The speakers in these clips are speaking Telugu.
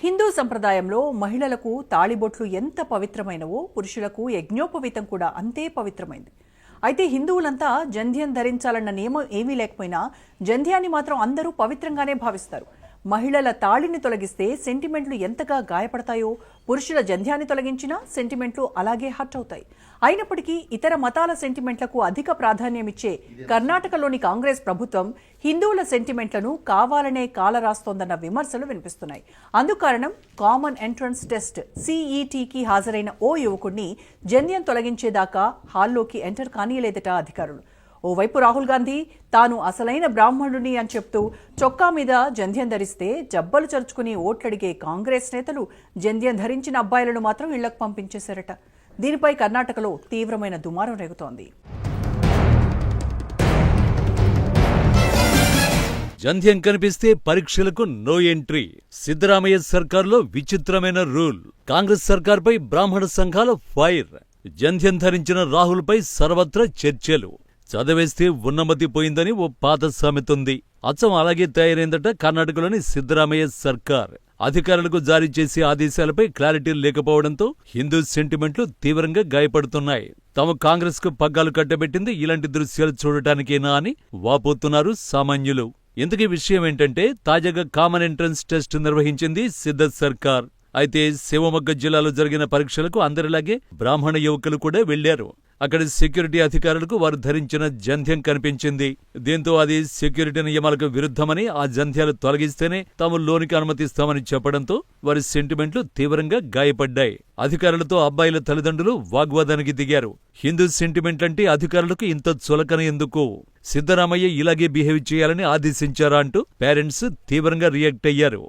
హిందూ సంప్రదాయంలో మహిళలకు తాళిబొట్లు ఎంత పవిత్రమైనవో పురుషులకు యజ్ఞోపవీతం కూడా అంతే పవిత్రమైంది. అయితే హిందువులంతా జంధ్యం ధరించాలన్న నియమం ఏమీ లేకపోయినా జంధ్యాన్ని మాత్రం అందరూ పవిత్రంగానే భావిస్తారు. మహిళల తాళిని తొలగిస్తే సెంటిమెంట్లు ఎంతగా గాయపడతాయో పురుషుల జంధ్యాన్ని తొలగించినా సెంటిమెంట్లు అలాగే హర్ట్ అవుతాయి. అయినప్పటికీ ఇతర మతాల సెంటిమెంట్లకు అధిక ప్రాధాన్యమిచ్చే కర్ణాటకలోని కాంగ్రెస్ ప్రభుత్వం హిందువుల సెంటిమెంట్లను కావాలనే కాలరాస్తోందన్న విమర్శలు వినిపిస్తున్నాయి. అందుకారణం కామన్ ఎంట్రన్స్ టెస్ట్ CETకి హాజరైన ఓ యువకుడిని జంధ్యం తొలగించేదాకా హాల్లోకి ఎంటర్ కానీయలేదట అధికారులు. ఓవైపు రాహుల్ గాంధీ తాను అసలైన బ్రాహ్మణుడిని అని చెప్తూ చొక్కా మీద జంధ్యం ధరిస్తే జబ్బలు చరుచుకుని ఓట్లడిగే కాంగ్రెస్ నేతలు జంధ్యం ధరించిన అబ్బాయిలను మాత్రం ఇళ్లకు పంపించేశారట. దీనిపై కర్ణాటకలో తీవ్రమైన దుమారం రేగుతోంది. జంధ్యం కనిపిస్తే పరీక్షలకు నో ఎంట్రీ. సిద్ధరామయ్య సర్కార్లో విచిత్రమైన రూల్. కాంగ్రెస్ సర్కార్పై బ్రాహ్మణ సంఘాల ఫైర్. జంధ్యం ధరించిన రాహుల్పై సర్వత్రా చర్చలు. చదివేస్తే ఉన్నమతి పోయిందని ఓ పాత సామెతుంది. అచ్చం అలాగే తయారైందట కర్ణాటకలోని సిద్ధరామయ్య సర్కార్. అధికారులకు జారీ చేసే ఆదేశాలపై క్లారిటీ లేకపోవడంతో హిందూ సెంటిమెంట్లు తీవ్రంగా గాయపడుతున్నాయి. తాము కాంగ్రెస్ కు పగ్గాలు కట్టబెట్టింది ఇలాంటి దృశ్యాలు చూడటానికేనా అని వాపోతున్నారు సామాన్యులు. ఇంతకీ విషయం ఏంటంటే తాజాగా కామన్ ఎంట్రన్స్ టెస్ట్ నిర్వహించింది సిద్ధ సర్కార్. అయితే శివమొగ్గ జిల్లాలో జరిగిన పరీక్షలకు అందరిలాగే బ్రాహ్మణ యువకులు కూడా వెళ్లారు. అక్కడి సెక్యూరిటీ అధికారులకు వారు ధరించిన జంధ్యం కనిపించింది. దీంతో అది సెక్యూరిటీ నియమాలకు విరుద్ధమని, ఆ జంధ్యాలు తొలగిస్తేనే తాము లోనికి అనుమతిస్తామని చెప్పడంతో వారి సెంటిమెంట్లు తీవ్రంగా గాయపడ్డాయి. అధికారులతో అబ్బాయిల తల్లిదండ్రులు వాగ్వాదానికి దిగారు. హిందూ సెంటిమెంట్లంటే అధికారులకు ఇంత చులకన ఎందుకు? సిద్ధరామయ్య ఇలాగే బిహేవ్ చేయాలని ఆదేశించారా అంటూ పేరెంట్స్ తీవ్రంగా రియాక్ట్ అయ్యారు.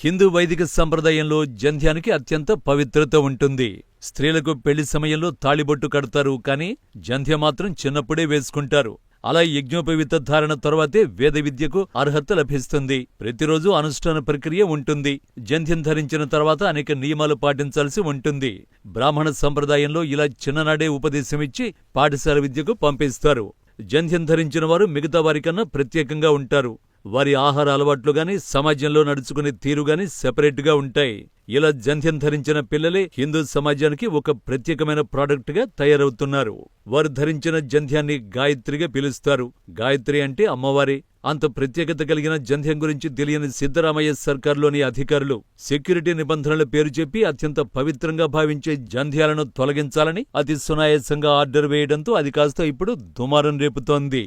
హిందూ వైదిక సంప్రదాయంలో జంధ్యానికి అత్యంత పవిత్రత ఉంటుంది. స్త్రీలకు పెళ్లి సమయంలో తాళిబొట్టు కడతారు, కానీ జంధ్య మాత్రం చిన్నప్పుడే వేసుకుంటారు. అలా యజ్ఞోపవీత ధారణ తర్వాతే వేద విద్యకు అర్హత లభిస్తుంది. ప్రతిరోజు అనుష్ఠాన ప్రక్రియ ఉంటుంది. జంధ్యం ధరించిన తర్వాత అనేక నియమాలు పాటించాల్సి ఉంటుంది. బ్రాహ్మణ సంప్రదాయంలో ఇలా చిన్ననాడే ఉపదేశమిచ్చి పాఠశాల విద్యకు పంపిస్తారు. జంధ్యం ధరించిన వారు మిగతా వారికన్నా ప్రత్యేకంగా ఉంటారు. వారి ఆహార అలవాట్లుగాని, సమాజంలో నడుచుకునే తీరుగాని సెపరేట్గా ఉంటాయి. ఇలా జంధ్యం ధరించిన పిల్లలే హిందూ సమాజానికి ఒక ప్రత్యేకమైన ప్రాడక్ట్గా తయారవుతున్నారు. వారు ధరించిన జంధ్యాన్ని గాయత్రిగా పిలుస్తారు. గాయత్రి అంటే అమ్మవారే. అంత ప్రత్యేకత కలిగిన జంధ్యం గురించి తెలియని సిద్ధరామయ్య సర్కార్లోని అధికారులు సెక్యూరిటీ నిబంధనల పేరు చెప్పి అత్యంత పవిత్రంగా భావించే జంధ్యాలను తొలగించాలని అతి సునాయాసంగా ఆర్డర్ వేయడంతో అది కాస్త ఇప్పుడు దుమారం రేపుతోంది.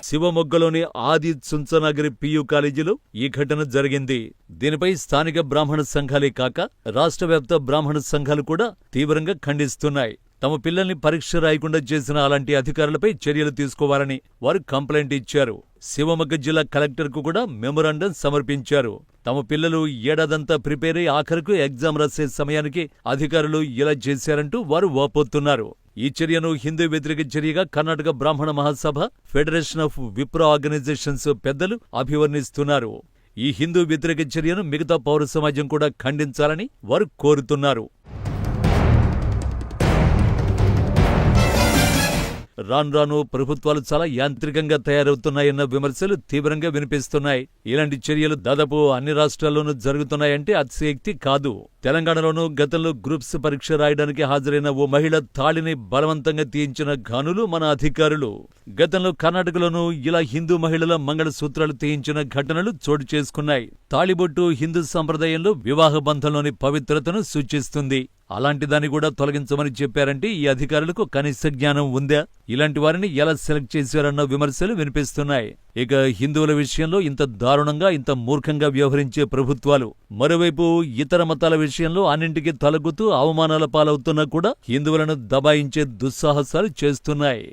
శివమొగ్గలోని ఆది చుంచనగిరి PU కాలేజీలో ఈ ఘటన జరిగింది. దీనిపై స్థానిక బ్రాహ్మణ సంఘాలే కాక రాష్ట్రవ్యాప్త బ్రాహ్మణ సంఘాలు కూడా తీవ్రంగా ఖండిస్తున్నాయి. తమ పిల్లల్ని పరీక్ష రాయకుండా చేసిన అలాంటి అధికారులపై చర్యలు తీసుకోవాలని వారు కంప్లైంట్ ఇచ్చారు. శివమొగ్గ జిల్లా కలెక్టర్కు కూడా మెమొరాండం సమర్పించారు. తమ పిల్లలు ఏడాదంతా ప్రిపేర్ అయి ఆఖరుకు ఎగ్జామ్ రాసే సమయానికి అధికారులు ఇలా చేశారంటూ వారు వాపోతున్నారు. ఈ చర్యను హిందూ వ్యతిరేక చర్యగా కర్ణాటక బ్రాహ్మణ మహాసభ, ఫెడరేషన్ ఆఫ్ విప్రో ఆర్గనైజేషన్స్ పెద్దలు అభివర్ణిస్తున్నారు. ఈ హిందూ వ్యతిరేక చర్యను మిగతా పౌర సమాజం కూడా ఖండించాలని వారు కోరుతున్నారు. రాను ప్రభుత్వాలు చాలా యాంత్రికంగా తయారవుతున్నాయన్న విమర్శలు తీవ్రంగా వినిపిస్తున్నాయి. ఇలాంటి చర్యలు దాదాపు అన్ని రాష్ట్రాల్లోనూ జరుగుతున్నాయంటే అతిశయోక్తి కాదు. తెలంగాణలోనూ గతంలో గ్రూప్స్ పరీక్ష రాయడానికి హాజరైన ఓ మహిళ తాళిని బలవంతంగా తీయించిన ఘనులు మన అధికారులు. గతంలో కర్ణాటకలోనూ ఇలా హిందూ మహిళల మంగళసూత్రాలు తీయించిన ఘటనలు చోటు చేసుకున్నాయి. తాళిబొట్టు హిందూ సంప్రదాయంలో వివాహ బంధంలోని పవిత్రతను సూచిస్తుంది. అలాంటి దాన్ని కూడా తొలగించమని చెప్పారంటే ఈ అధికారులకు కనీస జ్ఞానం ఉందా? ఇలాంటి వారిని ఎలా సెలెక్ట్ చేశారన్న విమర్శలు వినిపిస్తున్నాయి. ఇక హిందువుల విషయంలో ఇంత దారుణంగా, ఇంత మూర్ఖంగా వ్యవహరించే ప్రభుత్వాలు మరోవైపు ఇతర మతాల విషయంలో అన్నింటికీ తలగుతూ అవమానాల పాలవుతున్నా కూడా హిందువులను దబాయించే దుస్సాహసాలు చేస్తున్నాయి.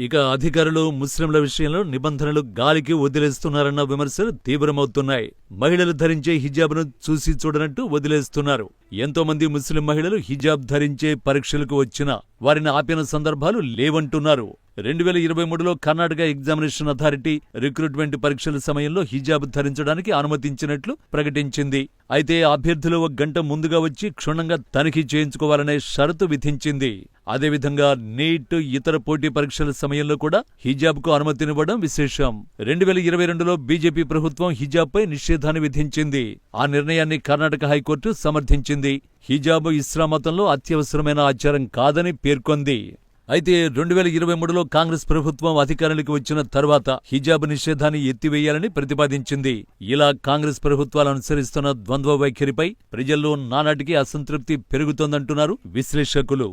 ఇక అధికారులు ముస్లింల విషయంలో నిబంధనలు గాలికి వదిలేస్తున్నారన్న విమర్శలు తీవ్రమవుతున్నాయి. మహిళలు ధరించే హిజాబ్ను చూసి చూడనట్టు వదిలేస్తున్నారు. ఎంతో మంది ముస్లిం మహిళలు హిజాబ్ ధరించే పరీక్షలకు వచ్చినా వారిని ఆపిన సందర్భాలు లేవంటున్నారు. 2023లో కర్ణాటక ఎగ్జామినేషన్ అథారిటీ రిక్రూట్మెంట్ పరీక్షల సమయంలో హిజాబ్ ధరించడానికి అనుమతించినట్లు ప్రకటించింది. అయితే అభ్యర్థులు 1 గంట ముందుగా వచ్చి క్షుణ్ణంగా తనిఖీ చేయించుకోవాలనే షరతు విధించింది. అదేవిధంగా నీట్, ఇతర పోటీ పరీక్షల సమయంలో కూడా హిజాబ్కు అనుమతినివ్వడం విశేషం. 2022లో బీజేపీ ప్రభుత్వం హిజాబ్పై నిషేధాన్ని విధించింది. ఆ నిర్ణయాన్ని కర్ణాటక హైకోర్టు సమర్థించింది. హిజాబ్ ఇస్లాం మతంలో అత్యవసరమైన ఆచారం కాదని పేర్కొంది. అయితే 2023లో కాంగ్రెస్ ప్రభుత్వం అధికారంలోకి వచ్చిన తర్వాత హిజాబ్ నిషేధాన్ని ఎత్తివేయాలని ప్రతిపాదించింది. ఇలా కాంగ్రెస్ ప్రభుత్వాలు అనుసరిస్తున్న ద్వంద్వ వైఖరిపై ప్రజల్లో నానాటికి అసంతృప్తి పెరుగుతోందంటున్నారు విశ్లేషకులు.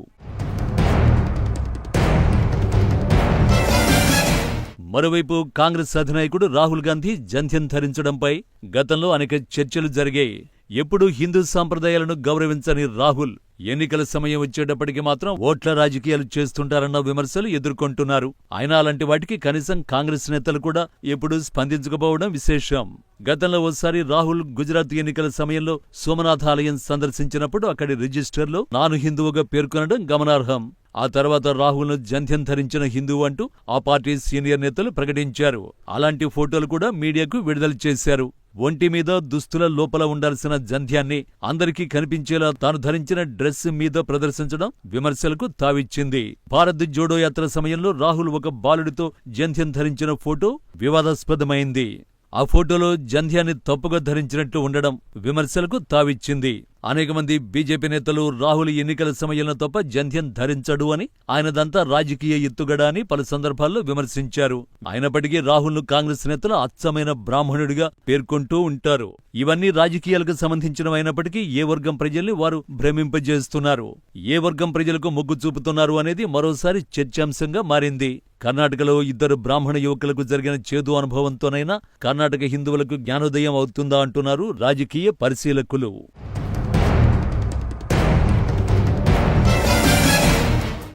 మరోవైపు కాంగ్రెస్ అధినాయకుడు రాహుల్ గాంధీ జంధ్యం ధరించడంపై గతంలో అనేక చర్చలు జరిగాయి. ఎప్పుడూ హిందూ సాంప్రదాయాలను గౌరవించని రాహుల్ ఎన్నికల సమయం వచ్చేటప్పటికి మాత్రం ఓట్ల రాజకీయాలు చేస్తుంటారన్న విమర్శలు ఎదుర్కొంటున్నారు. అయినా అలాంటి వాటికి కనీసం కాంగ్రెస్ నేతలు కూడా ఎప్పుడూ స్పందించకపోవడం విశేషం. గతంలో ఓసారి రాహుల్ గుజరాత్ ఎన్నికల సమయంలో సోమనాథ ఆలయం సందర్శించినప్పుడు అక్కడి రిజిస్టర్లో నాను హిందువుగా పేర్కొనడం గమనార్హం. ఆ తర్వాత రాహుల్ను జంధ్యం ధరించిన హిందువు అంటూ ఆ పార్టీ సీనియర్ నేతలు ప్రకటించారు. అలాంటి ఫోటోలు కూడా మీడియాకు విడుదల చేశారు. ఒంటి మీద దుస్తుల లోపల ఉండాల్సిన జంధ్యాన్ని అందరికీ కనిపించేలా తాను ధరించిన డ్రెస్ మీద ప్రదర్శించడం విమర్శలకు తావిచ్చింది. భారత్ జోడో యాత్ర సమయంలో రాహుల్ ఒక బాలుడితో జంధ్యం ధరించిన ఫోటో వివాదాస్పదమైంది. ఆ ఫోటోలో జంధ్యాన్ని తప్పుగా ధరించినట్లు ఉండడం విమర్శలకు తావిచ్చింది. అనేక మంది బీజేపీ నేతలు రాహుల్ ఎన్నికల సమయంలో తప్ప జంధ్యం ధరించడు అని, ఆయనదంతా రాజకీయ ఎత్తుగడ అని పలు సందర్భాల్లో విమర్శించారు. అయినప్పటికీ రాహుల్ను కాంగ్రెస్ నేతలు అచ్చమైన బ్రాహ్మణుడిగా పేర్కొంటూ ఉంటారు. ఇవన్నీ రాజకీయాలకు సంబంధించినవైనప్పటికీ ఏ వర్గం ప్రజల్ని వారు భ్రమింపజేస్తున్నారు, ఏ వర్గం ప్రజలకు మొగ్గు చూపుతున్నారు అనేది మరోసారి చర్చాంశంగా మారింది. కర్ణాటకలో 2 బ్రాహ్మణ యువకులకు జరిగిన చేదు అనుభవంతోనైనా కర్ణాటక హిందువులకు జ్ఞానోదయం అవుతుందా అంటున్నారు రాజకీయ పరిశీలకులు.